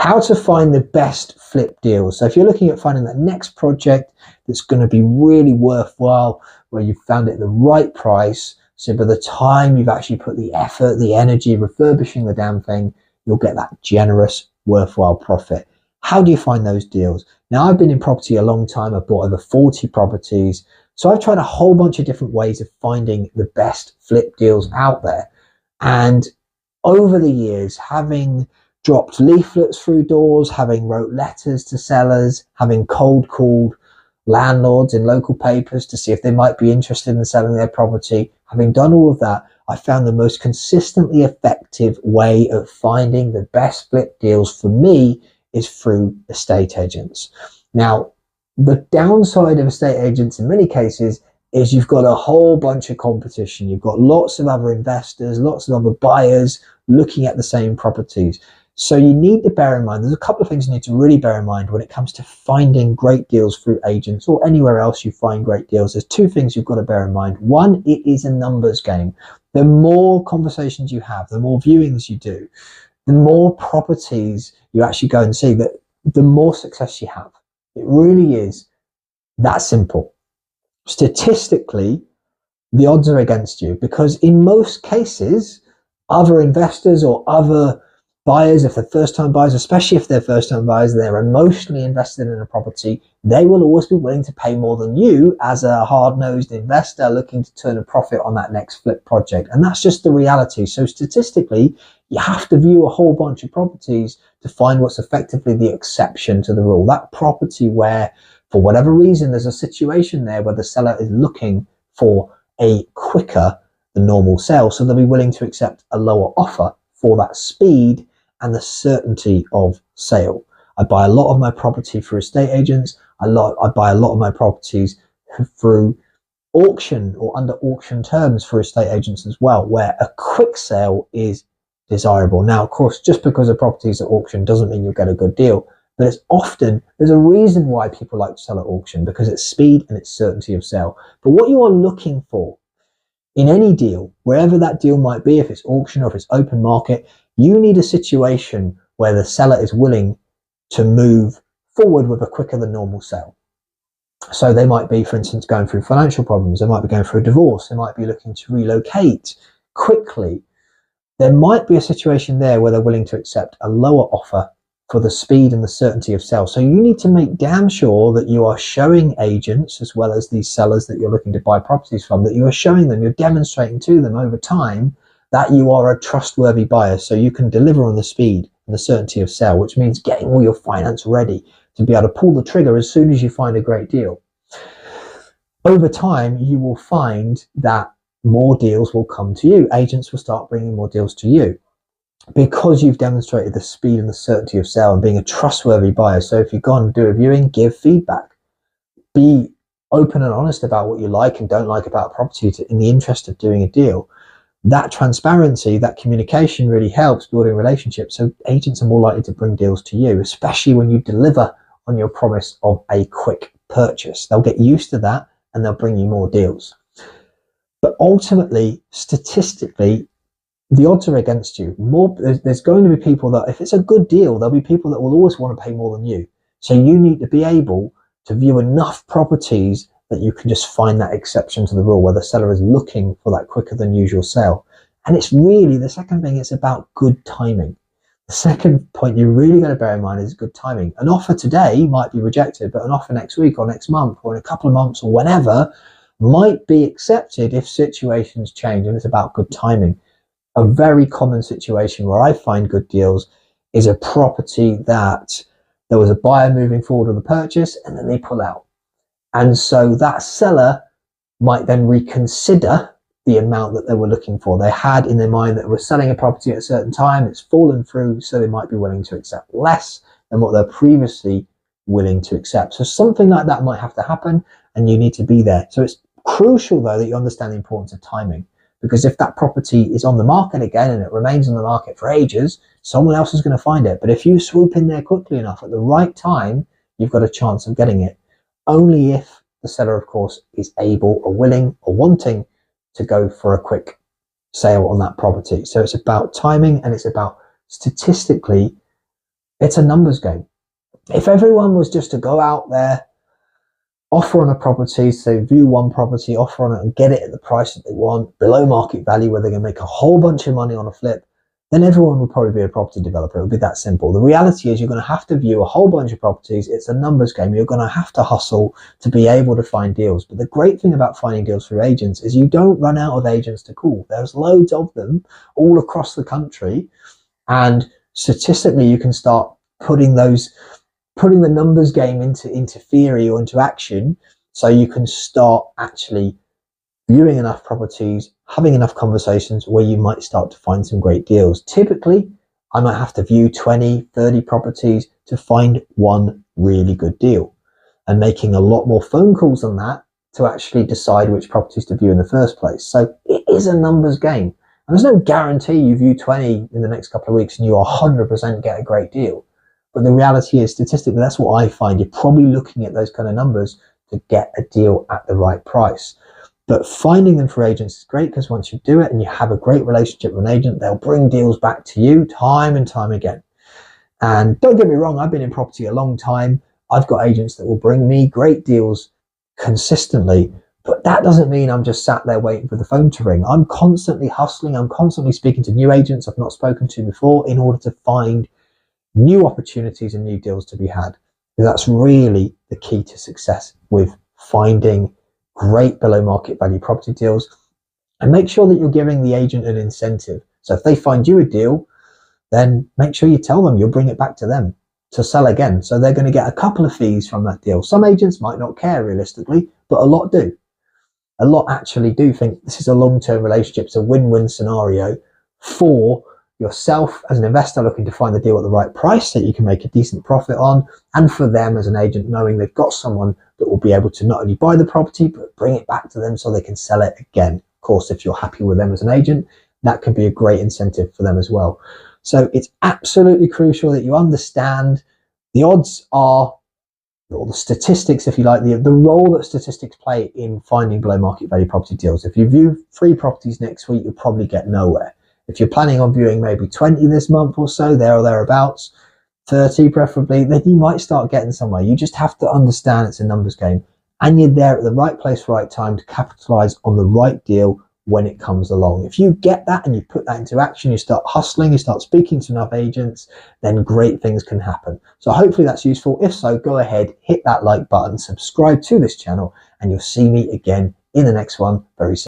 how to find the best flip deals. So if you're looking at finding that next project that's going to be really worthwhile, where you've found it at the right price, so by the time you've actually put the effort, the energy, refurbishing the damn thing, you'll get that generous, worthwhile profit. How do you find those deals? Now, I've been in property a long time. I've bought over 40 properties. So I've tried a whole bunch of different ways of finding the best flip deals out there. And over the years, having dropped leaflets through doors, having wrote letters to sellers, having cold called landlords in local papers to see if they might be interested in selling their property, having done all of that, I found the most consistently effective way of finding the best flip deals for me is through estate agents. Now, the downside of estate agents in many cases is you've got a whole bunch of competition. You've got lots of other investors, lots of other buyers looking at the same properties. So you need to bear in mind, there's a couple of things you need to really bear in mind when it comes to finding great deals through agents or anywhere else you find great deals. There's two things you've got to bear in mind. One, it is a numbers game. The more conversations you have, the more viewings you do, the more properties you actually go and see, the more success you have. It really is that simple. Statistically, the odds are against you because in most cases, other investors or other buyers, if they're first-time buyers, especially if they're first-time buyers, they're emotionally invested in a property, they will always be willing to pay more than you as a hard-nosed investor looking to turn a profit on that next flip project. And that's just the reality. So statistically, you have to view a whole bunch of properties to find what's effectively the exception to the rule. That property where, for whatever reason, there's a situation there where the seller is looking for a quicker than normal sale. So they'll be willing to accept a lower offer for that speed and the certainty of sale. I buy a lot of my property through estate agents. I buy a lot of my properties through auction or under auction terms for estate agents as well, where a quick sale is desirable. Now, of course, just because a property is at auction doesn't mean you'll get a good deal, but it's often, there's a reason why people like to sell at auction, because it's speed and it's certainty of sale. But what you are looking for in any deal, wherever that deal might be, if it's auction or if it's open market, you need a situation where the seller is willing to move forward with a quicker than normal sale. So they might be, for instance, going through financial problems. They might be going through a divorce. They might be looking to relocate quickly. There might be a situation there where they're willing to accept a lower offer for the speed and the certainty of sale. So you need to make damn sure that you are showing agents, as well as these sellers that you're looking to buy properties from, that you are showing them, you're demonstrating to them over time that you are a trustworthy buyer, so you can deliver on the speed and the certainty of sale, which means getting all your finance ready to be able to pull the trigger as soon as you find a great deal. Over time, you will find that more deals will come to you. Agents will start bringing more deals to you because you've demonstrated the speed and the certainty of sale and being a trustworthy buyer. So if you go and do a viewing, give feedback. Be open and honest about what you like and don't like about a property in the interest of doing a deal. That transparency, that communication really helps building relationships. So agents are more likely to bring deals to you, especially when you deliver on your promise of a quick purchase. They'll get used to that and they'll bring you more deals. But ultimately, statistically, the odds are against you. There's going to be people that, if it's a good deal, there'll be people that will always want to pay more than you. So you need to be able to view enough properties that you can just find that exception to the rule where the seller is looking for that quicker than usual sale. And it's really, the second thing, it's about good timing. The second point you really got to bear in mind is good timing. An offer today might be rejected, but an offer next week or next month or in a couple of months or whenever might be accepted if situations change, and it's about good timing. A very common situation where I find good deals is a property that there was a buyer moving forward with the purchase and then they pull out. And so that seller might then reconsider the amount that they were looking for. They had in their mind that they were selling a property at a certain time, it's fallen through, so they might be willing to accept less than what they're previously willing to accept. So something like that might have to happen and you need to be there. So it's crucial though that you understand the importance of timing, because if that property is on the market again and it remains on the market for ages, someone else is going to find it. But if you swoop in there quickly enough at the right time, you've got a chance of getting it. Only if the seller, of course, is able or willing or wanting to go for a quick sale on that property. So it's about timing and it's about statistically It's a numbers game. If everyone was just to go out there, offer on a property, so view one property, offer on it and get it at the price that they want, below market value, where they're going to make a whole bunch of money on a flip, then everyone would probably be a property developer. It would be that simple. The reality is you're going to have to view a whole bunch of properties. It's a numbers game. You're going to have to hustle to be able to find deals. But the great thing about finding deals through agents is you don't run out of agents to call. There's loads of them all across the country. And statistically, you can start putting the numbers game into theory or into action, so you can start actually viewing enough properties, having enough conversations where you might start to find some great deals. Typically, I might have to view 20, 30 properties to find one really good deal, and making a lot more phone calls than that to actually decide which properties to view in the first place. So it is a numbers game. And there's no guarantee you view 20 in the next couple of weeks and you 100% get a great deal. But the reality is, statistically, that's what I find. You're probably looking at those kind of numbers to get a deal at the right price. But finding them for agents is great, because once you do it and you have a great relationship with an agent, they'll bring deals back to you time and time again. And don't get me wrong, I've been in property a long time. I've got agents that will bring me great deals consistently. But that doesn't mean I'm just sat there waiting for the phone to ring. I'm constantly hustling. I'm constantly speaking to new agents I've not spoken to before in order to find new opportunities and new deals to be had. That's really the key to success with finding great below market value property deals. And make sure that you're giving the agent an incentive. So if they find you a deal, then make sure you tell them you'll bring it back to them to sell again. So they're going to get a couple of fees from that deal. Some agents might not care realistically, but a lot do. A lot actually do think this is a long-term relationship. It's a win-win scenario for yourself as an investor looking to find the deal at the right price that you can make a decent profit on, and for them as an agent knowing they've got someone that will be able to not only buy the property but bring it back to them so they can sell it again. Of course, if you're happy with them as an agent, that can be a great incentive for them as well. So it's absolutely crucial that you understand the odds are, or the statistics, if you like, the role that statistics play in finding below market value property deals. If you view 3 properties next week, you'll probably get nowhere. If you're planning on viewing maybe 20 this month or so, there or thereabouts, 30 preferably, then you might start getting somewhere. You just have to understand it's a numbers game, and you're there at the right place, right time to capitalize on the right deal when it comes along. If you get that and you put that into action, you start hustling, you start speaking to enough agents, then great things can happen. So hopefully that's useful. If so, go ahead, hit that like button, subscribe to this channel, and you'll see me again in the next one very soon.